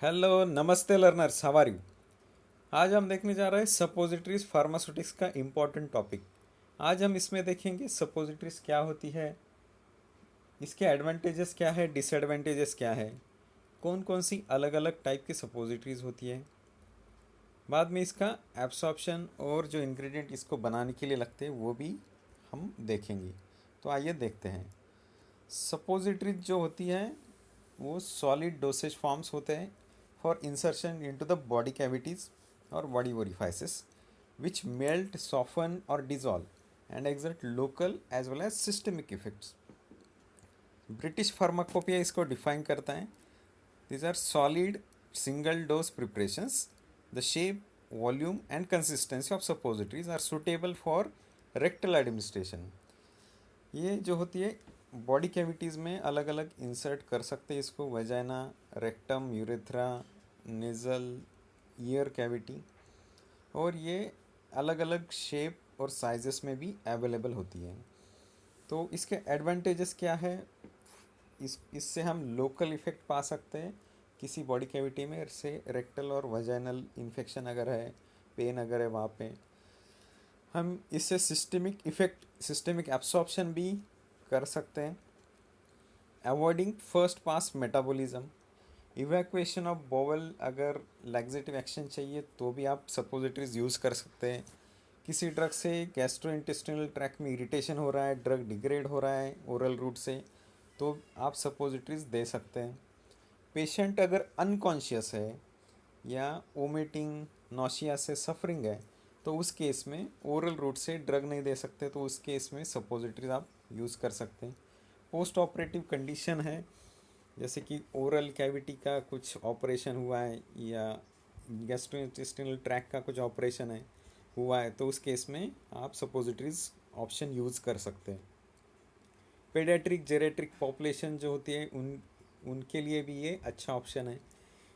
Hello नमस्ते learners, how are you. आज हम देखने जा रहे हैं सपोजिटरीज फार्मास्यूटिक्स का इम्पोर्टेंट टॉपिक। आज हम इसमें देखेंगे सपोजिटरीज क्या होती है, इसके एडवांटेजेस क्या है, डिसएडवांटेजेस क्या है, कौन कौन सी अलग अलग टाइप की सपोजिटरीज होती है। बाद में इसका एब्सॉर्प्शन और जो इंग्रेडिएंट इसको बनाने के लिए लगते हैं वो भी हम देखेंगे। तो आइए देखते हैं। सपोजिटरीज जो होती है वो सॉलिड डोसेज फॉर्म्स होते हैं for insertion into the body cavities और body ओरिफाइसेस which melt, soften or dissolve and exert local as well as systemic effects. British pharmacopoeia इसको डिफाइन करता है। these are solid single dose preparations. The shape, volume and consistency of suppositories are suitable for rectal administration. ये जो होती है body cavities में अलग अलग इंसर्ट कर सकते हैं इसको, vagina, rectum, urethra, nasal, ear cavity, और ये अलग अलग शेप और साइजेस में भी अवेलेबल होती है। तो इसके एडवांटेजेस क्या है, इससे हम लोकल इफ़ेक्ट पा सकते हैं किसी बॉडी कैविटी में से, रेक्टल और वजाइनल इन्फेक्शन अगर है, पेन अगर है वहाँ पे हम इससे सिस्टमिक इफ़ेक्ट, सिस्टमिक एब्सॉर्प्शन भी कर सकते हैं। Avoiding first pass metabolism, evacuation of bowel, अगर लैक्सेटिव एक्शन चाहिए तो भी आप सपोजिटरीज यूज़ कर सकते हैं। किसी ड्रग से गैस्ट्रो इंटेस्टिनल ट्रैक में इरिटेशन हो रहा है, ड्रग डिग्रेड हो रहा है ओरल रूट से, तो आप सपोजिटरीज दे सकते हैं। पेशेंट अगर अनकॉन्शियस है या वोमिटिंग, नौशिया से सफरिंग है तो उस केस में ओरल रूट से ड्रग नहीं दे सकते, तो उस केस में सपोजिटरीज आप यूज़ कर सकते हैं। पोस्ट ऑपरेटिव कंडीशन है, जैसे कि ओरल कैविटी का कुछ ऑपरेशन हुआ है या गैस्ट्रोइंटेस्टिनल ट्रैक का कुछ ऑपरेशन है हुआ है, तो उस केस में आप सपोजिटरीज ऑप्शन यूज़ कर सकते हैं। पेडियाट्रिक जेरेट्रिक पॉपुलेशन जो होती है उनके लिए भी ये अच्छा ऑप्शन है।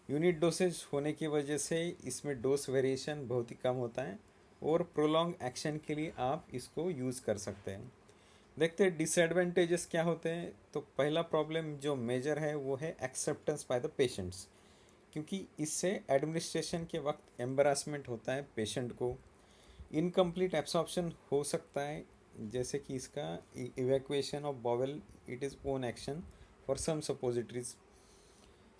यूनिट डोसेज होने की वजह से इसमें डोज वेरिएशन बहुत ही कम होता है और प्रोलॉन्ग एक्शन के लिए आप इसको यूज़ कर सकते हैं। देखते हैं डिसएडवांटेजेस क्या होते हैं। तो पहला प्रॉब्लम जो मेजर है वो है एक्सेप्टेंस बाय द पेशेंट्स, क्योंकि इससे एडमिनिस्ट्रेशन के वक्त एम्बरासमेंट होता है पेशेंट को। इनकम्प्लीट एब्सॉर्प्शन हो सकता है, जैसे कि इसका evacuation of bowel, it is own action for some suppositories.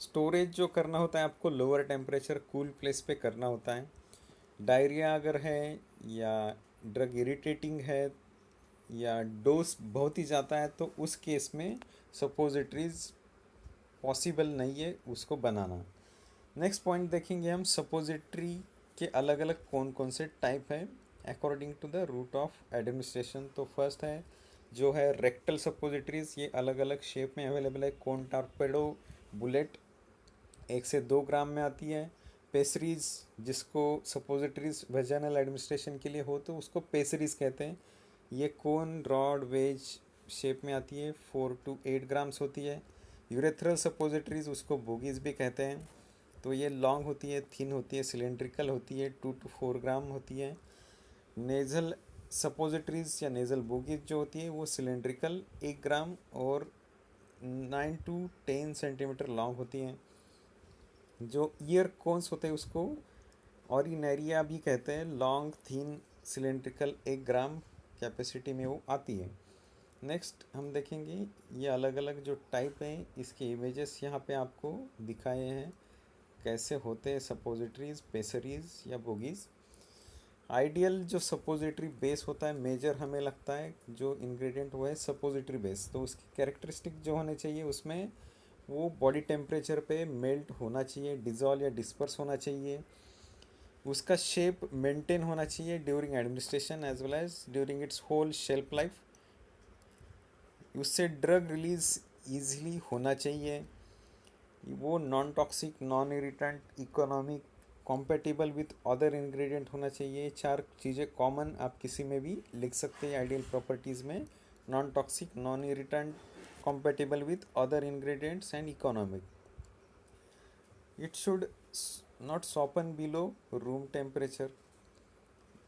Storage जो करना होता है आपको लोअर टेम्परेचर कूल प्लेस पे करना होता है। डायरिया अगर है या ड्रग इरिटेटिंग है या डोज बहुत ही ज़्यादा है तो उस केस में सपोजिटरीज पॉसिबल नहीं है उसको बनाना। नेक्स्ट पॉइंट देखेंगे हम, सपोजिटरी के अलग अलग कौन कौन से टाइप है according to the route of administration. तो फर्स्ट है जो है रेक्टल सपोजिटरीज, ये अलग अलग शेप में अवेलेबल है। कौन टारपेडो बुलेट 1 से 2 ग्राम में आती है। पेसरीज, जिसको सपोजिटरीज वेजाइनल एडमिनिस्ट्रेशन के लिए हो तो उसको पेसरीज कहते हैं। ये कोन रॉड वेज शेप में आती है, 4 to 8 ग्राम्स होती है। यूरेथ्रल सपोजिटरीज, उसको बोगीज भी कहते हैं, तो ये लॉन्ग होती है, थिन होती है, सिलेंड्रिकल होती है, 2 to 4 ग्राम होती है। नेज़ल सपोजिटरीज या नेज़ल बोगीज जो होती है वो सिलेंड्रिकल 1 ग्राम और 9 to 10 सेंटीमीटर लॉन्ग होती हैं। जो ईयर कोन्स होते हैं उसको ऑरिनेरिया भी कहते हैं, लॉन्ग थिन सिलेंड्रिकल 1 ग्राम कैपेसिटी में वो आती है। नेक्स्ट हम देखेंगे ये अलग अलग जो टाइप हैं, इसके इमेजेस यहाँ पे आपको दिखाए हैं कैसे होते हैं सपोजिटरीज, पेसरीज या बोगीज। आइडियल जो सपोजिटरी बेस होता है मेजर हमें लगता है जो इंग्रेडिएंट वो है सपोजिटरी बेस, तो उसकी कैरेक्टरिस्टिक जो होने चाहिए उसमें वो बॉडी टेम्परेचर पे मेल्ट होना चाहिए, डिज़ोल्व या डिस्पर्स होना चाहिए, उसका शेप मेंटेन होना चाहिए during administration as well as during its whole shelf life, उससे ड्रग रिलीज ईजिली होना चाहिए, वो non toxic, non irritant, economic, compatible with other ingredient होना चाहिए। 4 चीज़ें कॉमन आप किसी में भी लिख सकते हैं आइडियल प्रॉपर्टीज़ में, non toxic, non irritant, compatible with other ingredients and economic. It should not soften below room temperature.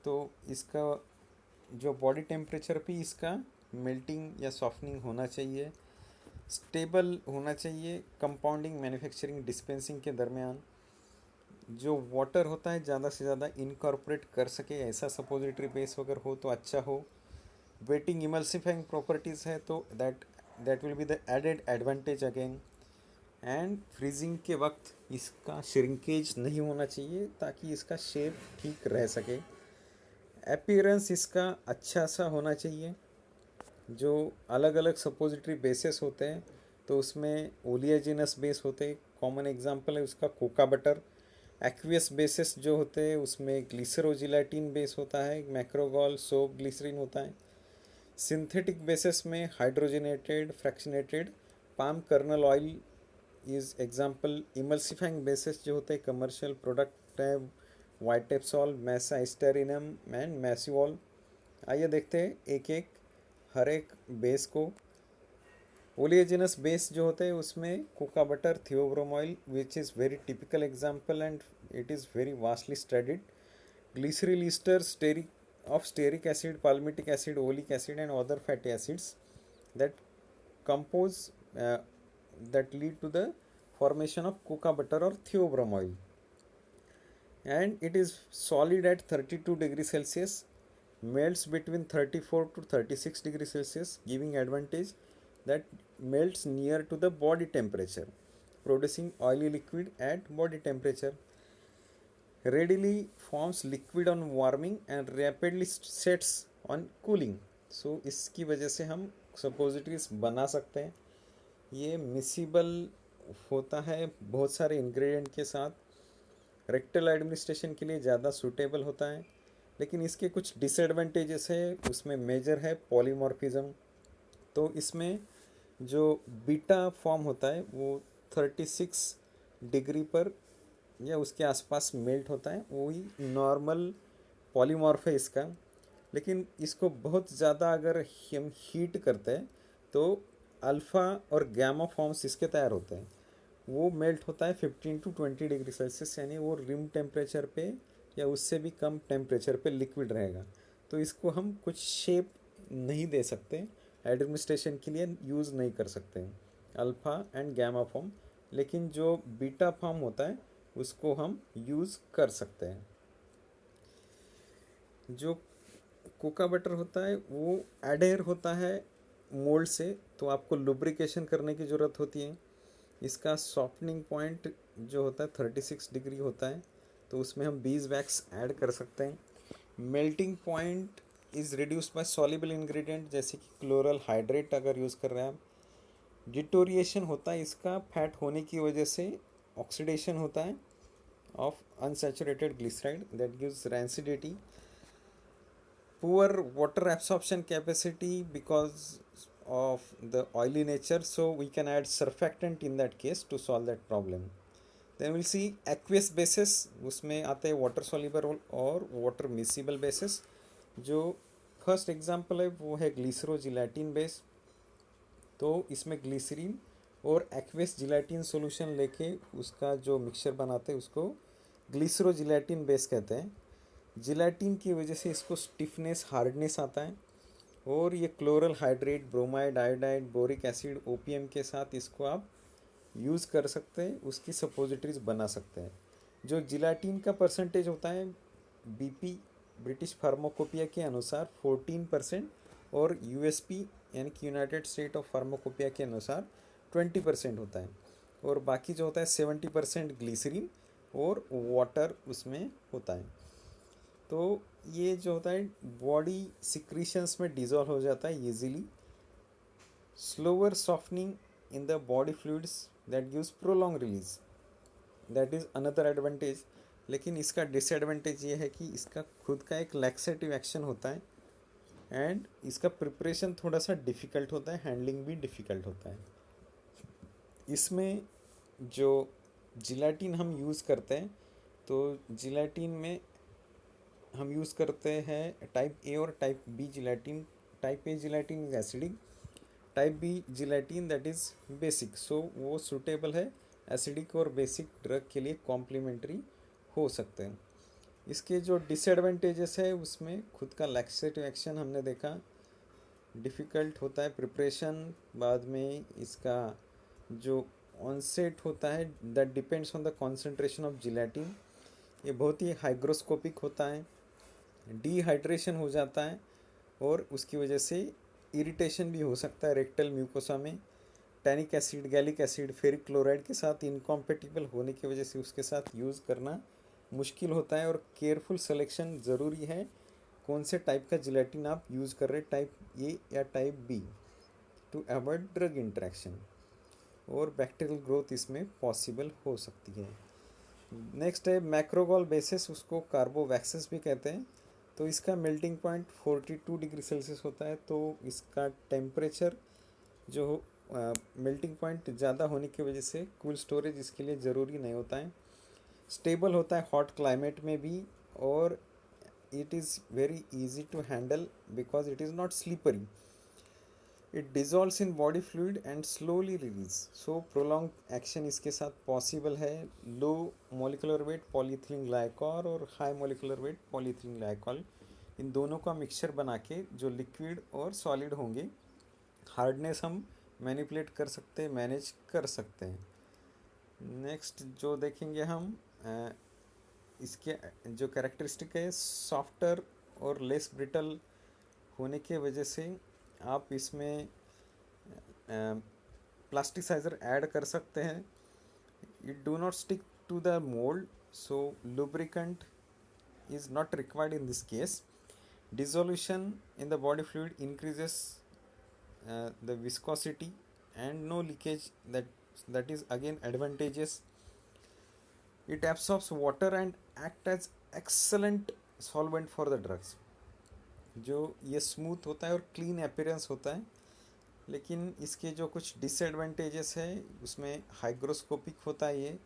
तो इसका जो बॉडी टेम्परेचर पे इसका मेल्टिंग या सॉफ्टनिंग होना चाहिए। स्टेबल होना चाहिए कंपाउंडिंग मैन्युफैक्चरिंग डिस्पेंसिंग के दरमियान। जो वाटर होता है ज़्यादा से ज़्यादा इनकॉर्पोरेट कर सके ऐसा सपोजिटरी बेस अगर हो तो अच्छा हो। वेटिंग इमल्सिफाइंग प्रॉपर्टीज़ है तो that will be the added advantage again. And freezing के वक्त इसका श्रिंकेज नहीं होना चाहिए ताकि इसका शेप ठीक रह सके। अपीयरेंस इसका अच्छा सा होना चाहिए। जो अलग अलग सपोजिटरी बेसेस होते हैं तो उसमें ओलियाजिनस बेस होते हैं, कॉमन एग्जांपल है उसका कोका बटर। एक्वियस बेसिस जो होते हैं उसमें ग्लिसरोजिलेटिन बेस होता है, मैक्रोगॉल सोप ग्लिसरीन होता है। सिंथेटिक बेसिस में hydrogenated fractionated palm kernel oil is example. Emulsifying basis जो होते हैं कमर्शियल प्रोडक्ट है वाइटेप्सॉल, मैसाइस्टेरिनम एंड मैसिवॉल। आइए देखते हैं एक एक हर एक बेस को। ओलियजिनस बेस जो होते हैं उसमें cocoa butter, theobroma oil which is very typical example and it is very vastly studied. Glyceryl ester stearic of stearic acid, palmitic acid, oleic acid and other fatty acids that compose that lead to the formation of coca butter or theobromine. And it is solid at 32 degrees Celsius, melts between 34 to 36 degrees Celsius, giving advantage that melts near to the body temperature, producing oily liquid at body temperature. Readily forms liquid on warming and rapidly sets on cooling. So इसकी वजह से हम suppositories बना सकते हैं। ये miscible होता है बहुत सारे इंग्रेडिएंट के साथ, रेक्टल एडमिनिस्ट्रेशन के लिए ज़्यादा सूटेबल होता है। लेकिन इसके कुछ डिसएडवांटेजेस है, उसमें मेजर है पॉलीमॉर्फिज्म। तो इसमें जो बीटा फॉर्म होता है वो 36 डिग्री पर या उसके आसपास मेल्ट होता है, वही नॉर्मल पॉलीमॉर्फ है इसका। लेकिन इसको बहुत ज़्यादा अगर हम हीट करते हैं तो अल्फ़ा और गैमा फॉर्म्स इसके तैयार होते हैं। वो मेल्ट होता है 15 टू 20 डिग्री सेल्सियस, यानी वो रूम टेम्परेचर पे या उससे भी कम टेम्परेचर पे लिक्विड रहेगा। तो इसको हम कुछ शेप नहीं दे सकते, एडमिनिस्ट्रेशन के लिए यूज़ नहीं कर सकते अल्फ़ा एंड गैमा फॉर्म। लेकिन जो बीटा फॉर्म होता है उसको हम यूज़ कर सकते हैं। जो कोका बटर होता है वो एडेयर होता है मोल्ड से, तो आपको लुब्रिकेशन करने की ज़रूरत होती है। इसका सॉफ्टनिंग पॉइंट जो होता है 36 डिग्री होता है, तो उसमें हम बीज वैक्स ऐड कर सकते हैं। Melting point is reduced by soluble ingredient जैसे कि क्लोरल हाइड्रेट अगर यूज़ कर रहे हैं आप। डिटोरिएशन होता है इसका फैट होने की वजह से, ऑक्सीडेशन होता है of unsaturated glyceride that gives rancidity. Poor water absorption capacity because of the oily nature, so we can add surfactant in that case to solve that problem. Then we'll see aqueous bases, उसमें आते हैं water soluble और water miscible bases। जो first example है वो है ग्लिसरोजिलेटिन base. तो इसमें ग्लिसरीन और एक्वेस जिलेटिन सॉल्यूशन लेके उसका जो मिक्सचर बनाते हैं उसको ग्लिसरोजिलेटिन बेस कहते हैं। जिलेटिन की वजह से इसको स्टिफनेस हार्डनेस आता है, और ये chloral hydrate, bromide, iodide, boric acid, opium के साथ इसको आप यूज़ कर सकते हैं, उसकी सपोजिटरीज बना सकते हैं। जो जिलेटिन का परसेंटेज होता है बीपी ब्रिटिश फार्माकोपिया के अनुसार 14% और यूएसपी यानी कि यूनाइटेड स्टेट ऑफ फार्माकोपिया के अनुसार 20% होता है। और बाकी जो होता है 70% ग्लिसरीन और वाटर उसमें होता है। तो ये जो होता है बॉडी सिक्रीशंस में डिज़ोल्व हो जाता है easily. Slower softening in the body fluids that gives prolong release, that is another advantage. लेकिन इसका डिसएडवांटेज ये है कि इसका खुद का एक लैक्सेटिव एक्शन होता है एंड इसका प्रिपरेशन थोड़ा सा डिफ़िकल्ट होता है, हैंडलिंग भी डिफ़िकल्ट होता है। इसमें जो जिलेटिन हम यूज़ करते हैं तो जिलेटिन में हम यूज़ करते हैं टाइप ए और type B gelatin. Type A gelatin is acidic, type B gelatin that is basic. So वो सूटेबल है एसिडिक और बेसिक ड्रग के लिए, कॉम्प्लीमेंट्री हो सकते हैं। इसके जो डिसएडवांटेजेस है उसमें खुद का लैक्सेटिव एक्शन हमने देखा, डिफ़िकल्ट होता है प्रिपरेशन, बाद में इसका जो ऑनसेट होता है that depends on the concentration of gelatin, ये बहुत ही हाइग्रोस्कोपिक होता है, डिहाइड्रेशन हो जाता है और उसकी वजह से इरिटेशन भी हो सकता है रेक्टल म्यूकोसा में। Tannic acid, gallic acid, ferric chloride के साथ इनकॉम्पेटिबल होने की वजह से उसके साथ यूज़ करना मुश्किल होता है और केयरफुल सिलेक्शन ज़रूरी है कौन से टाइप का जिलेटिन आप यूज़ कर रहे हैं, टाइप ए या type B, to avoid drug interaction, और बैक्टीरियल ग्रोथ इसमें पॉसिबल हो सकती है। नेक्स्ट है मैक्रोगोल बेसिस, उसको कार्बोवैक्सिस भी कहते हैं। तो इसका मेल्टिंग पॉइंट 42 डिग्री सेल्सियस होता है, तो इसका टेम्परेचर जो मेल्टिंग पॉइंट ज़्यादा होने की वजह से कूल स्टोरेज इसके लिए ज़रूरी नहीं होता है। स्टेबल होता है हॉट क्लाइमेट में भी, और it is very easy to handle because it is not slippery. It dissolves in body fluid and slowly release. So prolonged action इसके साथ possible है। low molecular weight polyethylene glycol और high molecular weight polyethylene glycol, इन दोनों का mixture बना के जो liquid और सॉलिड होंगे, हार्डनेस हम मैनिपुलेट कर सकते हैं, मैनेज कर सकते हैं। नेक्स्ट जो देखेंगे हम इसके जो कैरेक्टरिस्टिक है, सॉफ्टर और लेस ब्रिटल होने के वजह से आप इसमें प्लास्टिसाइज़र ऐड कर सकते हैं। It do not stick to the mould, so lubricant is not required in this case. Dissolution in the body fluid increases the viscosity and no leakage, that is again advantageous. It absorbs water and act as excellent solvent for the drugs. जो ये smooth होता है और clean appearance होता है, लेकिन इसके जो कुछ डिसएडवांटेजेस है उसमें हाइग्रोस्कोपिक होता है ये,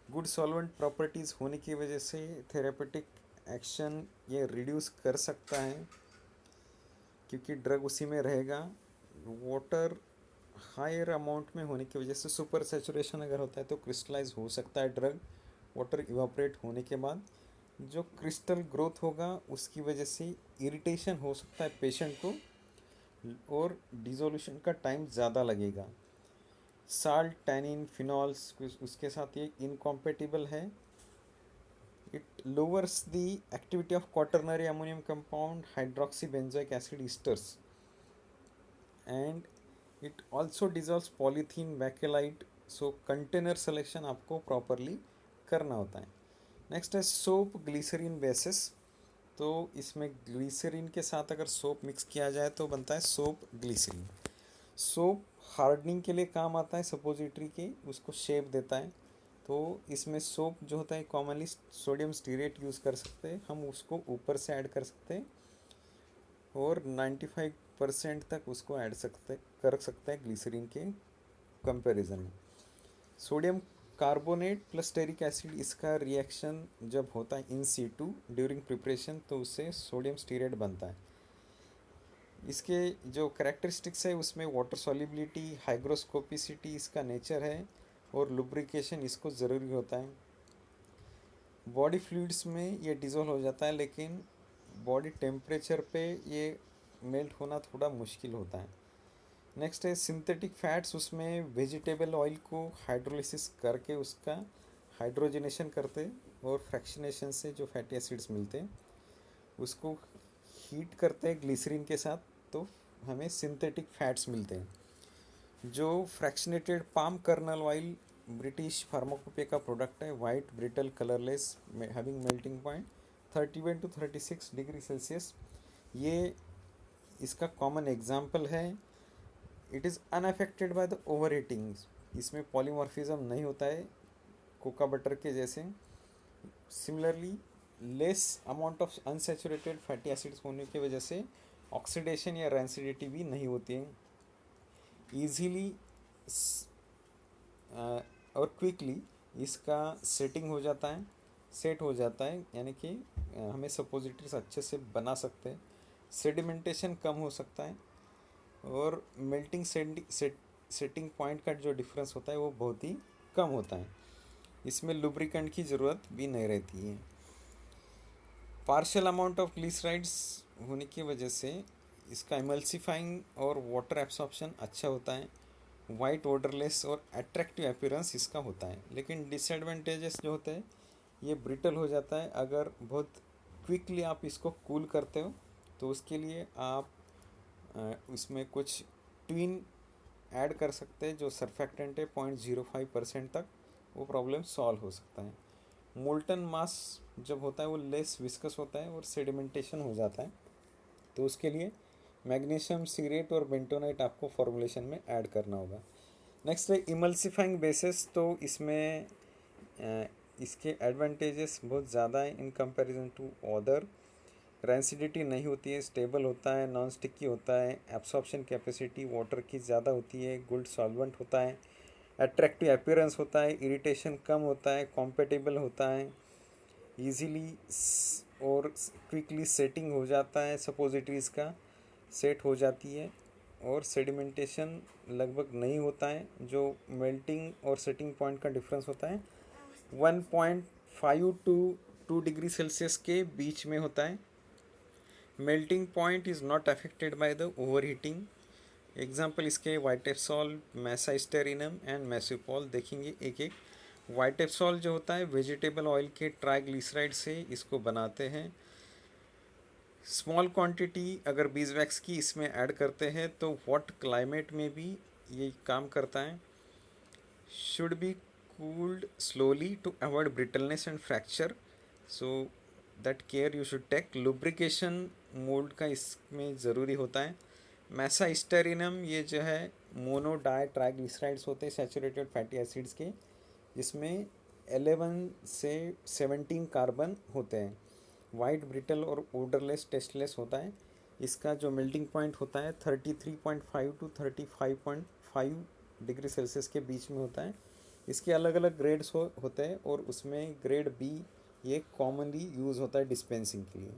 गुड सॉल्वेंट प्रॉपर्टीज़ होने की वजह से थेरेपेटिक एक्शन ये रिड्यूस कर सकता है क्योंकि ड्रग उसी में रहेगा। वाटर हायर अमाउंट में होने की वजह से सुपर सैचुरेशन अगर होता है तो क्रिस्टलाइज हो सकता है ड्रग वाटर इवापोरेट होने के बाद। जो क्रिस्टल ग्रोथ होगा उसकी वजह से इरिटेशन हो सकता है पेशेंट को और डिसोल्यूशन का टाइम ज़्यादा लगेगा। साल्ट, टैनिन, फिनॉल्स उसके साथ ये इनकॉम्पेटिबल है। It lowers the activity of quaternary ammonium compound, hydroxy benzoic acid esters, and it also dissolves polythene bakelite. So container selection आपको प्रॉपरली करना होता है। नेक्स्ट है सोप ग्लिसरीन बेसिस। तो इसमें ग्लिसरीन के साथ अगर सोप मिक्स किया जाए तो बनता है सोप ग्लिसरीन। सोप हार्डनिंग के लिए काम आता है सपोजिटरी के, उसको शेप देता है। तो इसमें सोप जो होता है कॉमनली सोडियम स्टीरेट यूज़ कर सकते हैं, हम उसको ऊपर से ऐड कर सकते हैं और 95% तक उसको ऐड कर सकते हैं ग्लिसरीन के कंपैरिजन में। Sodium carbonate plus stearic acid, इसका रिएक्शन जब होता है इन सीटू ड्यूरिंग प्रिपरेशन तो उससे सोडियम स्टीरेट बनता है। इसके जो करैक्टरिस्टिक्स है उसमें वाटर सॉल्युबिलिटी, हाइग्रोस्कोपिसिटी इसका नेचर है और लुब्रिकेशन इसको ज़रूरी होता है। बॉडी फ्लूइड्स में ये डिज़ोल्व हो जाता है लेकिन बॉडी टेम्परेचर पे ये मेल्ट होना थोड़ा मुश्किल होता है। नेक्स्ट है सिंथेटिक फैट्स, उसमें वेजिटेबल ऑयल को हाइड्रोलिसिस करके उसका हाइड्रोजनेशन करते और फ्रैक्शनेशन से जो फैटी एसिड्स मिलते हैं उसको हीट करते हैं ग्लिसरीन के साथ, तो हमें सिंथेटिक फैट्स मिलते हैं। जो fractionated palm kernel oil British pharmacopoeia का प्रोडक्ट है, white brittle colourless having melting point 31 to 36 degree Celsius, ये इसका कॉमन एग्जाम्पल है। It is unaffected by the over heating, इसमें पॉलीमॉर्फिज्म नहीं होता है कोका बटर के जैसे। Similarly less amount of unsaturated fatty acids होने की वजह से ऑक्सीडेशन या रैंसिडिटी भी नहीं होती है। ईजीली और क्विकली इसका सेटिंग हो जाता है, सेट हो जाता है, यानी कि हमें सपोजिटरीज अच्छे से बना सकते हैं। सेडिमेंटेशन कम हो सकता है और मेल्टिंग सेटिंग पॉइंट का जो डिफरेंस होता है वो बहुत ही कम होता है। इसमें लुब्रिकेंट की ज़रूरत भी नहीं रहती है। पार्शियल अमाउंट ऑफ ग्लिसराइड्स होने की वजह से इसका इमल्सिफाइंग और वाटर एब्सॉर्प्शन अच्छा होता है, वाइट ऑर्डरलेस और अट्रैक्टिव अपीयरेंस इसका होता है। लेकिन डिसएडवांटेजेस जो होते हैं, ये ब्रिटल हो जाता है अगर बहुत क्विकली आप इसको कूल करते हो। तो उसके लिए आप इसमें कुछ ट्विन ऐड कर सकते हैं जो सरफेक्टेंट है 0.05% तक, वो प्रॉब्लम सॉल्व हो सकता है। मोल्टन मास जब होता है वो लेस विस्कस होता है और सेडिमेंटेशन हो जाता है, तो उसके लिए मैग्नीशियम सीरेट और बेंटोनाइट आपको फॉर्मुलेशन में ऐड करना होगा। नेक्स्ट है इमल्सिफाइंग बेसिस। तो इसमें इसके एडवांटेजेस बहुत ज़्यादा है in comparison to other. Rancidity नहीं होती है, स्टेबल होता है, नॉन स्टिकी होता है, एब्सॉर्प्शन कैपेसिटी वाटर की ज़्यादा होती है, गुड सॉल्वेंट होता है, अट्रैक्टिव अपीयरेंस होता है, इरिटेशन कम होता है, कॉम्पेटेबल होता है, इजीली और क्विकली सेटिंग हो जाता है, सपोजिटरीज का सेट हो जाती है, और सेडिमेंटेशन लगभग नहीं होता है। जो मेल्टिंग और सेटिंग पॉइंट का डिफरेंस होता है 1.5 टू 2 डिग्री सेल्सियस के बीच में होता है। Melting point is not affected by the over heating. Example इसके वाइटेप्सॉल, मेसाइस्टेरिनम एंड मेसोपोल देखेंगे एक एक। वाइटेप्सॉल जो होता है वेजिटेबल ऑयल के ट्राइग्लिसराइड से इसको बनाते हैं। स्मॉल क्वांटिटी अगर बीजवैक्स की इसमें ऐड करते हैं तो हॉट क्लाइमेट में भी ये काम करता है। Should be cooled slowly to avoid brittleness and fracture, so that care you should take. lubrication mould का इसमें ज़रूरी होता है। मैसा स्टेरिनम ये जो है मोनो डाई ट्राइग्लिसराइड्स होते हैं सैचुरेटेड फैटी एसिड्स के, जिसमें 11 से 17 कार्बन होते हैं। वाइट ब्रिटल और ओडरलेस टेस्टलेस होता है। इसका जो मेल्टिंग पॉइंट होता है 33.5 टू 35.5 डिग्री सेल्सियस के बीच में होता है। इसके अलग अलग ग्रेड्स होते हैं और उसमें ग्रेड बी ये कॉमनली यूज़ होता है डिस्पेंसिंग के लिए।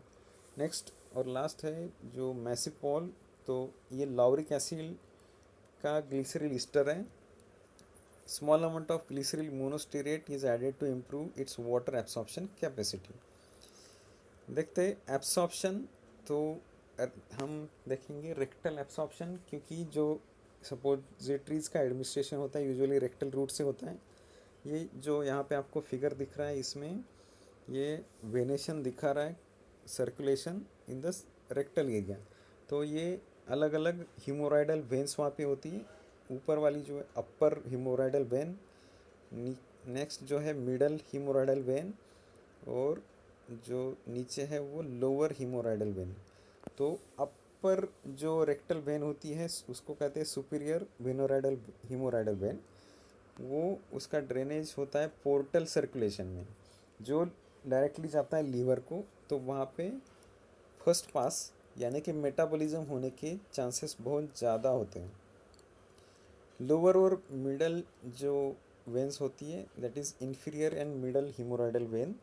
नेक्स्ट और लास्ट है जो मेसिपोल। तो ये लाउरिक एसिड का ग्लिसरॉल ईस्टर है। Small amount of glycerol monostearate is added to improve its water absorption capacity. देखते एब्सॉर्प्शन, तो हम देखेंगे रेक्टल एब्सॉर्प्शन, क्योंकि जो सपोजिटरीज का एडमिनिस्ट्रेशन होता है यूजुअली रेक्टल रूट से होता है। ये जो यहाँ पे आपको फिगर दिख रहा है, इसमें ये वेनेशन दिखा रहा है, circulation in the rectal area. तो ये अलग अलग हीमोराइडल वेन्स वहाँ पे होती है। ऊपर वाली जो है अपर हीमोराइडल वेन, नेक्स्ट जो है मिडल हीमोराइडल वेन, और जो नीचे है वो लोअर हीमोराइडल वेन। तो अपर जो रेक्टल वेन होती है उसको कहते हैं सुपीरियर वेनोराइडल हीमोराइडल वेन। वो उसका ड्रेनेज होता है पोर्टल सर्कुलेशन में, जो डायरेक्टली जाता है लीवर को। तो वहाँ पे फर्स्ट पास यानी कि मेटाबॉलिज्म होने के चांसेस बहुत ज़्यादा होते हैं। लोअर और मिडल जो वेन्स होती है that is inferior and middle haemorrhoidal vein,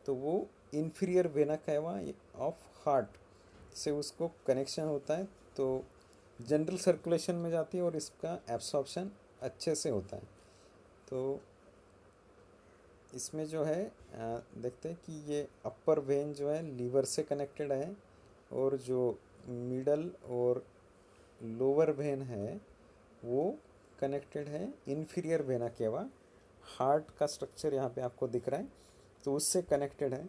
तो वो inferior vena cava of heart से उसको कनेक्शन होता है, तो जनरल सर्कुलेशन में जाती है और इसका एब्सॉर्प्शन अच्छे से होता है। तो इसमें जो है देखते हैं कि ये अपर वेन जो है लीवर से कनेक्टेड है, और जो मिडल और लोअर वेन है वो कनेक्टेड है इन्फीरियर वेना केवा। हार्ट का स्ट्रक्चर यहाँ पे आपको दिख रहा है, तो उससे कनेक्टेड है,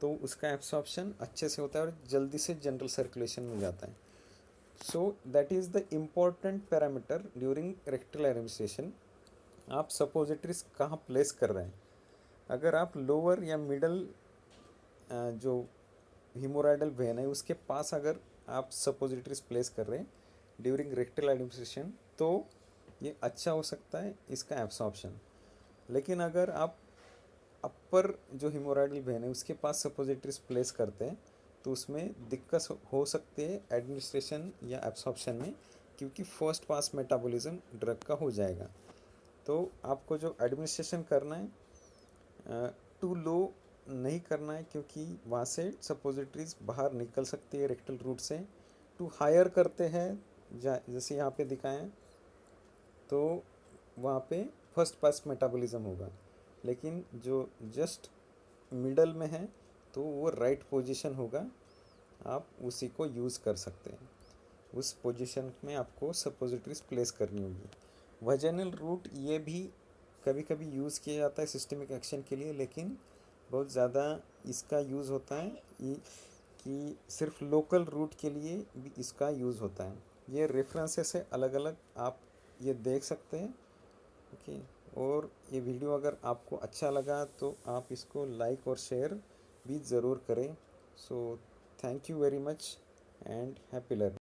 तो उसका एब्सॉर्प्शन अच्छे से होता है और जल्दी से जनरल सर्कुलेशन में जाता है। So that is the important parameter during rectal administration. आप सपोजिटरीज कहाँ प्लेस कर रहे हैं। अगर आप लोअर या मिडल जो हीमोराइडल वेन है उसके पास अगर आप सपोजिटरीज प्लेस कर रहे हैं ड्यूरिंग रेक्टल एडमिनिस्ट्रेशन, तो ये अच्छा हो सकता है इसका एब्सॉर्प्शन। लेकिन अगर आप अपर जो हीमोराइडल वेन है उसके पास सपोजिटरीज प्लेस करते हैं तो उसमें दिक्कत हो सकती है एडमिनिस्ट्रेशन या एब्सॉर्प्शन में, क्योंकि फर्स्ट पास मेटाबॉलिज्म ड्रग का हो जाएगा। तो आपको जो एडमिनिस्ट्रेशन करना है टू लो नहीं करना है, क्योंकि वहाँ से सपोजिटरीज बाहर निकल सकती है रेक्टल रूट से। टू हायर करते हैं जैसे यहाँ पे दिखाएं हैं, तो वहाँ पे फर्स्ट पास मेटाबॉलिज्म होगा। लेकिन जो जस्ट मिडल में है तो वो राइट पोजीशन होगा, आप उसी को यूज़ कर सकते हैं। उस पोजीशन में आपको सपोजिटरीज प्लेस करनी होगी। वजनल रूट ये भी कभी कभी यूज़ किया जाता है सिस्टमिक एक्शन के लिए, लेकिन बहुत ज़्यादा इसका यूज़ होता है कि सिर्फ लोकल रूट के लिए भी इसका यूज़ होता है। ये रेफरेंसेस है अलग अलग, आप ये देख सकते हैं। ओके, और ये वीडियो अगर आपको अच्छा लगा तो आप इसको लाइक और शेयर भी ज़रूर करें। So thank you very much and happy learning.